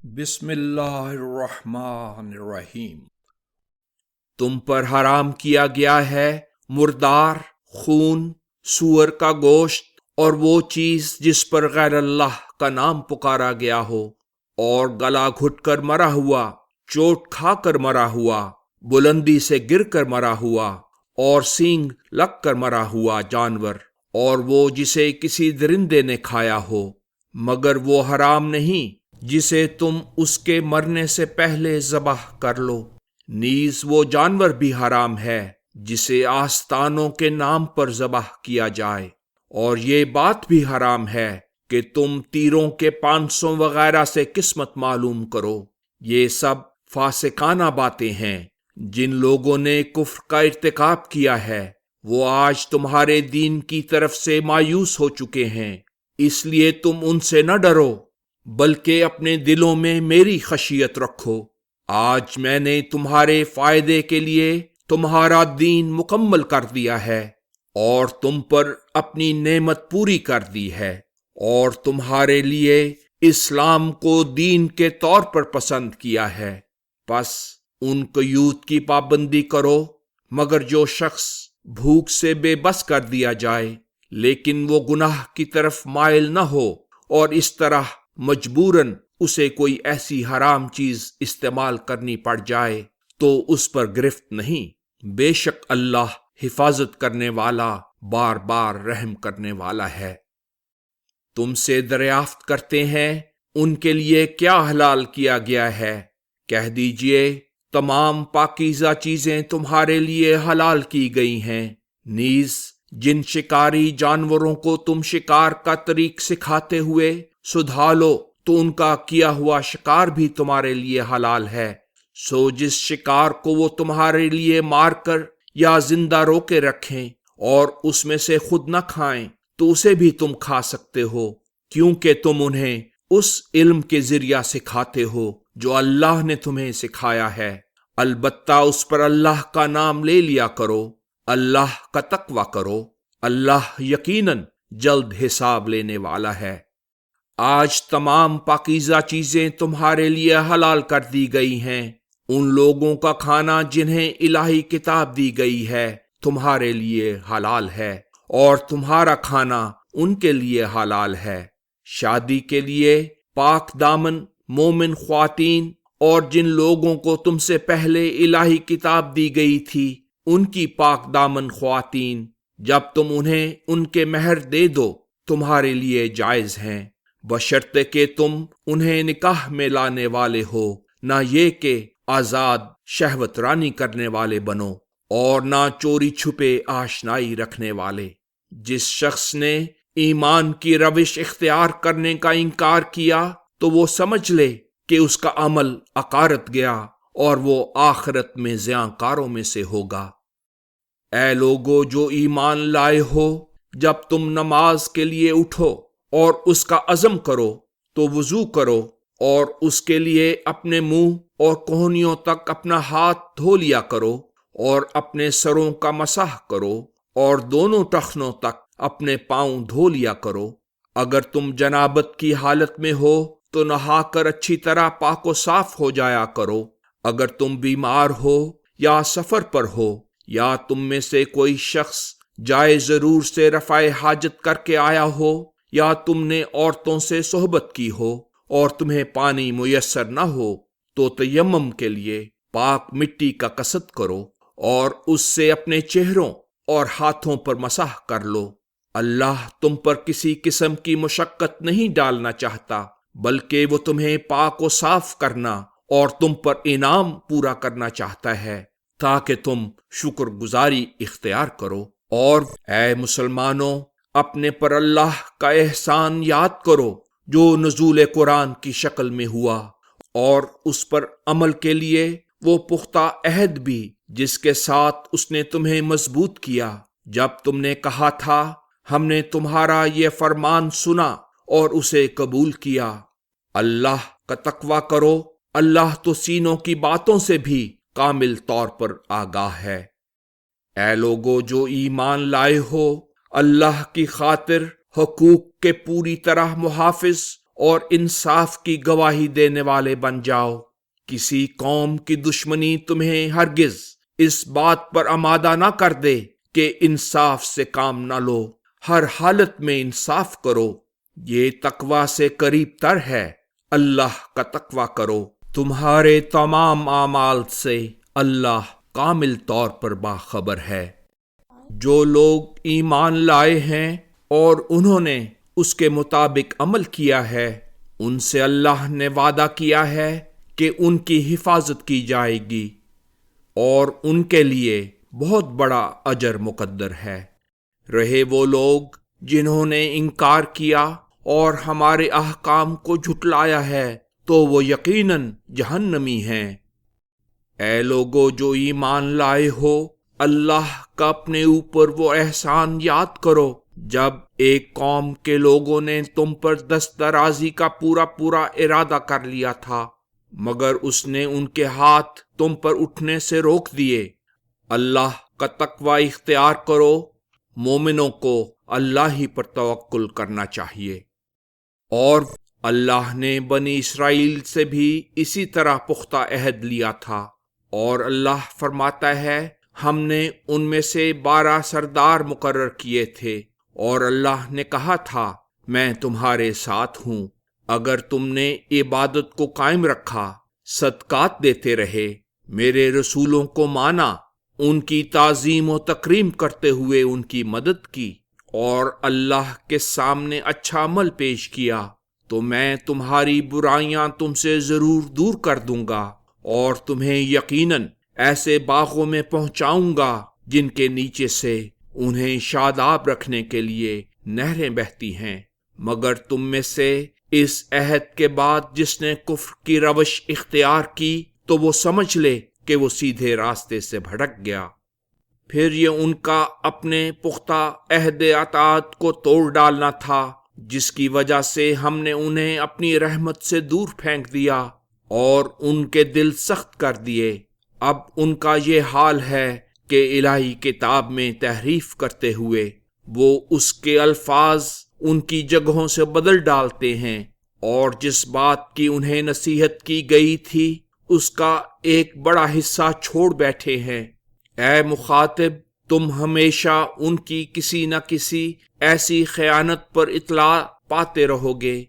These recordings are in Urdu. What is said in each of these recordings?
بسم اللہ الرحمن الرحیم۔ تم پر حرام کیا گیا ہے مردار، خون، سور کا گوشت اور وہ چیز جس پر غیر اللہ کا نام پکارا گیا ہو، اور گلا گھٹ کر مرا ہوا، چوٹ کھا کر مرا ہوا، بلندی سے گر کر مرا ہوا اور سینگ لگ کر مرا ہوا جانور، اور وہ جسے کسی درندے نے کھایا ہو، مگر وہ حرام نہیں جسے تم اس کے مرنے سے پہلے ذبح کر لو۔ نیز وہ جانور بھی حرام ہے جسے آستانوں کے نام پر ذبح کیا جائے، اور یہ بات بھی حرام ہے کہ تم تیروں کے پانسوں وغیرہ سے قسمت معلوم کرو۔ یہ سب فاسقانہ باتیں ہیں۔ جن لوگوں نے کفر کا ارتکاب کیا ہے وہ آج تمہارے دین کی طرف سے مایوس ہو چکے ہیں، اس لیے تم ان سے نہ ڈرو، بلکہ اپنے دلوں میں میری خشیت رکھو۔ آج میں نے تمہارے فائدے کے لیے تمہارا دین مکمل کر دیا ہے اور تم پر اپنی نعمت پوری کر دی ہے، اور تمہارے لیے اسلام کو دین کے طور پر پسند کیا ہے۔ پس ان قیود کی پابندی کرو، مگر جو شخص بھوک سے بے بس کر دیا جائے لیکن وہ گناہ کی طرف مائل نہ ہو، اور اس طرح مجبوراً اسے کوئی ایسی حرام چیز استعمال کرنی پڑ جائے تو اس پر گرفت نہیں۔ بے شک اللہ حفاظت کرنے والا، بار بار رحم کرنے والا ہے۔ تم سے دریافت کرتے ہیں ان کے لیے کیا حلال کیا گیا ہے، کہہ دیجئے تمام پاکیزہ چیزیں تمہارے لیے حلال کی گئی ہیں، نیز جن شکاری جانوروں کو تم شکار کا طریق سکھاتے ہوئے سدھا لو تو ان کا کیا ہوا شکار بھی تمہارے لیے حلال ہے۔ سو جس شکار کو وہ تمہارے لیے مار کر یا زندہ رو کے رکھیں اور اس میں سے خود نہ کھائیں تو اسے بھی تم کھا سکتے ہو، کیونکہ تم انہیں اس علم کے ذریعہ سکھاتے ہو جو اللہ نے تمہیں سکھایا ہے۔ البتہ اس پر اللہ کا نام لے لیا کرو، اللہ کا تقوی کرو، اللہ یقیناً جلد حساب لینے والا ہے۔ آج تمام پاکیزہ چیزیں تمہارے لیے حلال کر دی گئی ہیں، ان لوگوں کا کھانا جنہیں الہی کتاب دی گئی ہے تمہارے لیے حلال ہے، اور تمہارا کھانا ان کے لیے حلال ہے۔ شادی کے لیے پاک دامن مومن خواتین اور جن لوگوں کو تم سے پہلے الہی کتاب دی گئی تھی ان کی پاک دامن خواتین جب تم انہیں ان کے مہر دے دو تمہارے لیے جائز ہیں، بشرطے کہ تم انہیں نکاح میں لانے والے ہو، نہ یہ کہ آزاد شہوت رانی کرنے والے بنو، اور نہ چوری چھپے آشنائی رکھنے والے۔ جس شخص نے ایمان کی روش اختیار کرنے کا انکار کیا تو وہ سمجھ لے کہ اس کا عمل عقارت گیا اور وہ آخرت میں زیاں کاروں میں سے ہوگا۔ اے لوگو جو ایمان لائے ہو، جب تم نماز کے لیے اٹھو اور اس کا عزم کرو تو وضو کرو، اور اس کے لیے اپنے منہ اور کوہنیوں تک اپنا ہاتھ دھو لیا کرو، اور اپنے سروں کا مسح کرو، اور دونوں ٹخنوں تک اپنے پاؤں دھو لیا کرو۔ اگر تم جنابت کی حالت میں ہو تو نہا کر اچھی طرح پاک و صاف ہو جایا کرو۔ اگر تم بیمار ہو یا سفر پر ہو، یا تم میں سے کوئی شخص جائے ضرور سے رفع حاجت کر کے آیا ہو، یا تم نے عورتوں سے صحبت کی ہو اور تمہیں پانی میسر نہ ہو، تو تیمم کے لیے پاک مٹی کا قصد کرو اور اس سے اپنے چہروں اور ہاتھوں پر مسح کر لو۔ اللہ تم پر کسی قسم کی مشقت نہیں ڈالنا چاہتا، بلکہ وہ تمہیں پاک و صاف کرنا اور تم پر انعام پورا کرنا چاہتا ہے تاکہ تم شکر گزاری اختیار کرو۔ اور اے مسلمانوں، اپنے پر اللہ کا احسان یاد کرو جو نزول قرآن کی شکل میں ہوا، اور اس پر عمل کے لیے وہ پختہ عہد بھی جس کے ساتھ اس نے تمہیں مضبوط کیا، جب تم نے کہا تھا ہم نے تمہارا یہ فرمان سنا اور اسے قبول کیا۔ اللہ کا تقوی کرو، اللہ تو سینوں کی باتوں سے بھی کامل طور پر آگاہ ہے۔ اے لوگو جو ایمان لائے ہو، اللہ کی خاطر حقوق کے پوری طرح محافظ اور انصاف کی گواہی دینے والے بن جاؤ۔ کسی قوم کی دشمنی تمہیں ہرگز اس بات پر آمادہ نہ کر دے کہ انصاف سے کام نہ لو، ہر حالت میں انصاف کرو، یہ تقوی سے قریب تر ہے۔ اللہ کا تقوی کرو، تمہارے تمام اعمال سے اللہ کامل طور پر باخبر ہے۔ جو لوگ ایمان لائے ہیں اور انہوں نے اس کے مطابق عمل کیا ہے، ان سے اللہ نے وعدہ کیا ہے کہ ان کی حفاظت کی جائے گی اور ان کے لیے بہت بڑا اجر مقدر ہے۔ رہے وہ لوگ جنہوں نے انکار کیا اور ہمارے احکام کو جھٹلایا ہے تو وہ یقیناً جہنمی ہیں۔ اے لوگو جو ایمان لائے ہو، اللہ کا اپنے اوپر وہ احسان یاد کرو جب ایک قوم کے لوگوں نے تم پر دست درازی کا پورا ارادہ کر لیا تھا، مگر اس نے ان کے ہاتھ تم پر اٹھنے سے روک دیے۔ اللہ کا تقوی اختیار کرو، مومنوں کو اللہ ہی پر توکل کرنا چاہیے۔ اور اللہ نے بنی اسرائیل سے بھی اسی طرح پختہ عہد لیا تھا، اور اللہ فرماتا ہے ہم نے ان میں سے 12 سردار مقرر کیے تھے، اور اللہ نے کہا تھا میں تمہارے ساتھ ہوں اگر تم نے عبادت کو قائم رکھا، صدقات دیتے رہے، میرے رسولوں کو مانا، ان کی تعظیم و تکریم کرتے ہوئے ان کی مدد کی، اور اللہ کے سامنے اچھا عمل پیش کیا، تو میں تمہاری برائیاں تم سے ضرور دور کر دوں گا، اور تمہیں یقیناً ایسے باغوں میں پہنچاؤں گا جن کے نیچے سے انہیں شاداب رکھنے کے لیے نہریں بہتی ہیں۔ مگر تم میں سے اس عہد کے بعد جس نے کفر کی روش اختیار کی تو وہ سمجھ لے کہ وہ سیدھے راستے سے بھٹک گیا۔ پھر یہ ان کا اپنے پختہ عہد اطاعت کو توڑ ڈالنا تھا، جس کی وجہ سے ہم نے انہیں اپنی رحمت سے دور پھینک دیا اور ان کے دل سخت کر دیے۔ اب ان کا یہ حال ہے کہ الہی کتاب میں تحریف کرتے ہوئے وہ اس کے الفاظ ان کی جگہوں سے بدل ڈالتے ہیں، اور جس بات کی انہیں نصیحت کی گئی تھی اس کا ایک بڑا حصہ چھوڑ بیٹھے ہیں۔ اے مخاطب، تم ہمیشہ ان کی کسی نہ کسی ایسی خیانت پر اطلاع پاتے رہو گے۔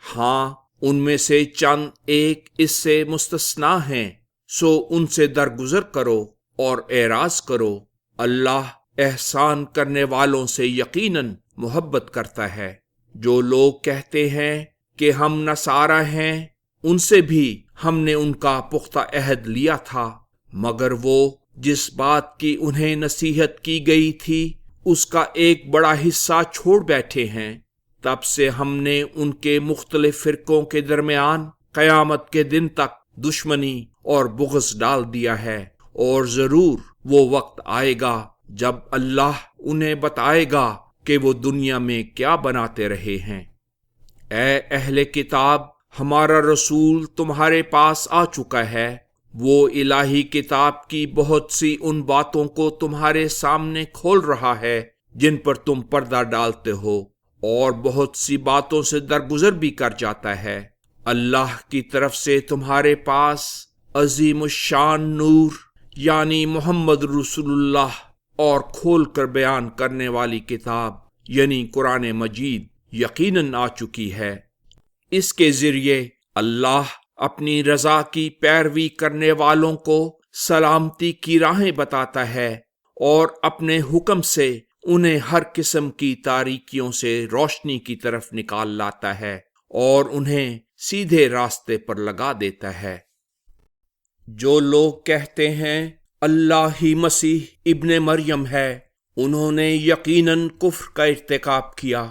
ہاں، ان میں سے چند ایک اس سے مستثنا ہیں، سو ان سے درگزر کرو اور اعراض کرو۔ اللہ احسان کرنے والوں سے یقیناً محبت کرتا ہے۔ جو لوگ کہتے ہیں کہ ہم نصارہ ہیں، ان سے بھی ہم نے ان کا پختہ عہد لیا تھا، مگر وہ جس بات کی انہیں نصیحت کی گئی تھی اس کا ایک بڑا حصہ چھوڑ بیٹھے ہیں۔ تب سے ہم نے ان کے مختلف فرقوں کے درمیان قیامت کے دن تک دشمنی اور بغض ڈال دیا ہے، اور ضرور وہ وقت آئے گا جب اللہ انہیں بتائے گا کہ وہ دنیا میں کیا بناتے رہے ہیں۔ اے اہل کتاب، ہمارا رسول تمہارے پاس آ چکا ہے، وہ الہی کتاب کی بہت سی ان باتوں کو تمہارے سامنے کھول رہا ہے جن پر تم پردہ ڈالتے ہو، اور بہت سی باتوں سے درگزر بھی کر جاتا ہے۔ اللہ کی طرف سے تمہارے پاس عظیم الشان نور یعنی محمد رسول اللہ اور کھول کر بیان کرنے والی کتاب یعنی قرآن مجید یقیناً آ چکی ہے۔ اس کے ذریعے اللہ اپنی رضا کی پیروی کرنے والوں کو سلامتی کی راہیں بتاتا ہے، اور اپنے حکم سے انہیں ہر قسم کی تاریکیوں سے روشنی کی طرف نکال لاتا ہے اور انہیں سیدھے راستے پر لگا دیتا ہے۔ جو لوگ کہتے ہیں اللہ ہی مسیح ابن مریم ہے، انہوں نے یقیناً کفر کا ارتکاب کیا۔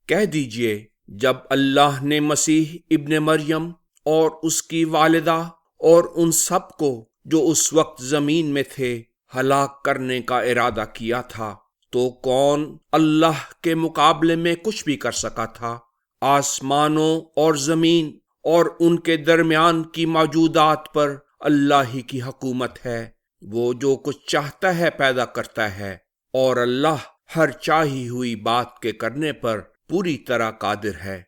کہہ دیجئے، جب اللہ نے مسیح ابن مریم اور اس کی والدہ اور ان سب کو جو اس وقت زمین میں تھے ہلاک کرنے کا ارادہ کیا تھا تو کون اللہ کے مقابلے میں کچھ بھی کر سکا تھا؟ آسمانوں اور زمین اور ان کے درمیان کی موجودات پر اللہ ہی کی حکومت ہے۔ وہ جو کچھ چاہتا ہے پیدا کرتا ہے، اور اللہ ہر چاہی ہوئی بات کے کرنے پر پوری طرح قادر ہے۔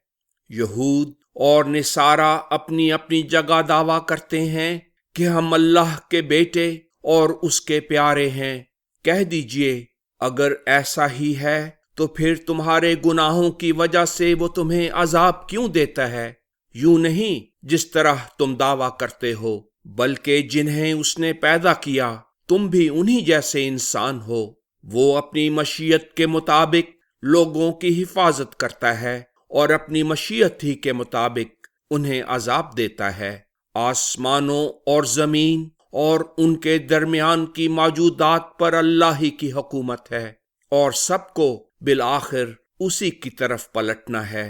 یہود اور نصارہ اپنی اپنی جگہ دعویٰ کرتے ہیں کہ ہم اللہ کے بیٹے اور اس کے پیارے ہیں۔ کہہ دیجئے اگر ایسا ہی ہے تو پھر تمہارے گناہوں کی وجہ سے وہ تمہیں عذاب کیوں دیتا ہے؟ یوں نہیں جس طرح تم دعویٰ کرتے ہو، بلکہ جنہیں اس نے پیدا کیا تم بھی انہی جیسے انسان ہو۔ وہ اپنی مشیت کے مطابق لوگوں کی حفاظت کرتا ہے اور اپنی مشیت ہی کے مطابق انہیں عذاب دیتا ہے۔ آسمانوں اور زمین اور ان کے درمیان کی موجودات پر اللہ ہی کی حکومت ہے اور سب کو بالآخر اسی کی طرف پلٹنا ہے۔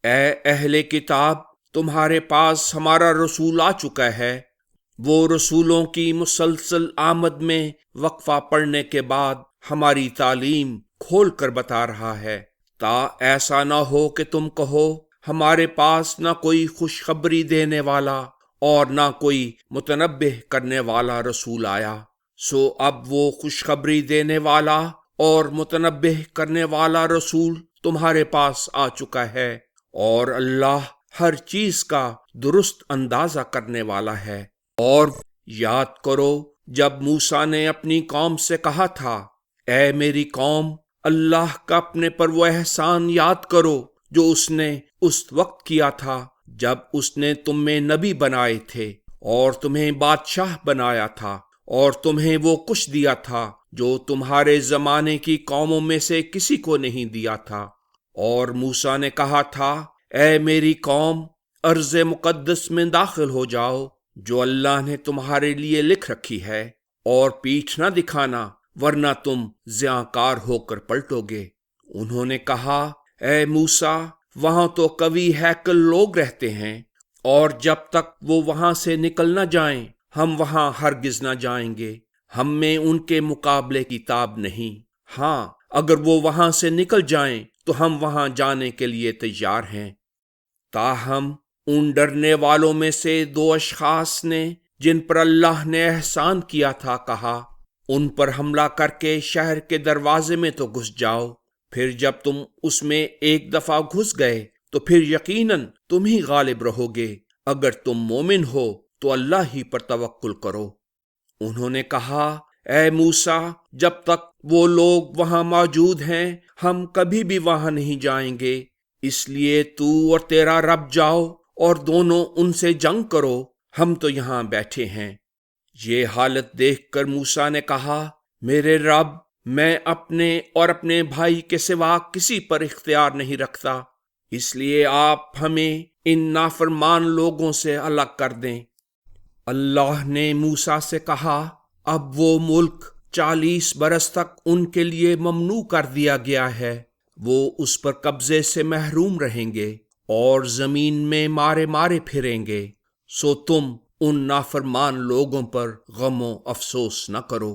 اے اہل کتاب، تمہارے پاس ہمارا رسول آ چکا ہے۔ وہ رسولوں کی مسلسل آمد میں وقفہ پڑنے کے بعد ہماری تعلیم کھول کر بتا رہا ہے، تا ایسا نہ ہو کہ تم کہو ہمارے پاس نہ کوئی خوشخبری دینے والا اور نہ کوئی متنبہ کرنے والا رسول آیا۔ سو اب وہ خوشخبری دینے والا اور متنبہ کرنے والا رسول تمہارے پاس آ چکا ہے، اور اللہ ہر چیز کا درست اندازہ کرنے والا ہے۔ اور یاد کرو جب موسیٰ نے اپنی قوم سے کہا تھا، اے میری قوم، اللہ کا اپنے پر وہ احسان یاد کرو جو اس نے اس وقت کیا تھا جب اس نے تم میں نبی بنائے تھے اور تمہیں بادشاہ بنایا تھا اور تمہیں وہ کچھ دیا تھا جو تمہارے زمانے کی قوموں میں سے کسی کو نہیں دیا تھا۔ اور موسیٰ نے کہا تھا، اے میری قوم، ارض مقدس میں داخل ہو جاؤ جو اللہ نے تمہارے لیے لکھ رکھی ہے، اور پیٹھ نہ دکھانا ورنہ تم زیاں کار ہو کر پلٹو گے۔ انہوں نے کہا، اے موسیٰ، وہاں تو قوی ہیکل لوگ رہتے ہیں، اور جب تک وہ وہاں سے نکل نہ جائیں ہم وہاں ہرگز نہ جائیں گے۔ ہم میں ان کے مقابلے کی تاب نہیں۔ ہاں، اگر وہ وہاں سے نکل جائیں تو ہم وہاں جانے کے لیے تیار ہیں۔ تاہم ان ڈرنے والوں میں سے 2 اشخاص نے جن پر اللہ نے احسان کیا تھا کہا، ان پر حملہ کر کے شہر کے دروازے میں تو گھس جاؤ، پھر جب تم اس میں ایک دفعہ گھس گئے تو پھر یقیناً تم ہی غالب رہو گے۔ اگر تم مومن ہو تو اللہ ہی پر توکل کرو۔ انہوں نے کہا، اے موسیٰ، جب تک وہ لوگ وہاں موجود ہیں ہم کبھی بھی وہاں نہیں جائیں گے، اس لیے تو اور تیرا رب جاؤ اور دونوں ان سے جنگ کرو، ہم تو یہاں بیٹھے ہیں۔ یہ حالت دیکھ کر موسیٰ نے کہا، میرے رب، میں اپنے اور اپنے بھائی کے سوا کسی پر اختیار نہیں رکھتا، اس لیے آپ ہمیں ان نافرمان لوگوں سے الگ کر دیں۔ اللہ نے موسیٰ سے کہا، اب وہ ملک 40 برس تک ان کے لیے ممنوع کر دیا گیا ہے، وہ اس پر قبضے سے محروم رہیں گے اور زمین میں مارے مارے پھریں گے۔ سو تم ان نافرمان لوگوں پر غم و افسوس نہ کرو،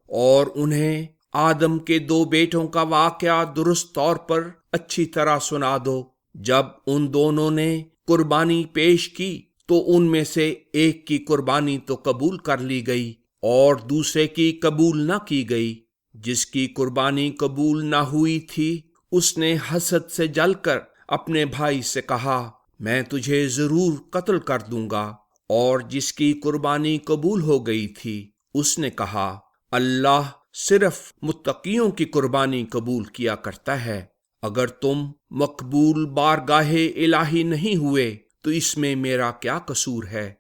اور انہیں آدم کے 2 بیٹوں کا واقعہ درست طور پر اچھی طرح سنا دو۔ جب ان دونوں نے قربانی پیش کی تو ان میں سے ایک کی قربانی تو قبول کر لی گئی اور دوسرے کی قبول نہ کی گئی۔ جس کی قربانی قبول نہ ہوئی تھی اس نے حسد سے جل کر اپنے بھائی سے کہا، میں تجھے ضرور قتل کر دوں گا، اور جس کی قربانی قبول ہو گئی تھی اس نے کہا، اللہ صرف متقیوں کی قربانی قبول کیا کرتا ہے۔ اگر تم مقبول بارگاہ الہی نہیں ہوئے تو اس میں میرا کیا قصور ہے؟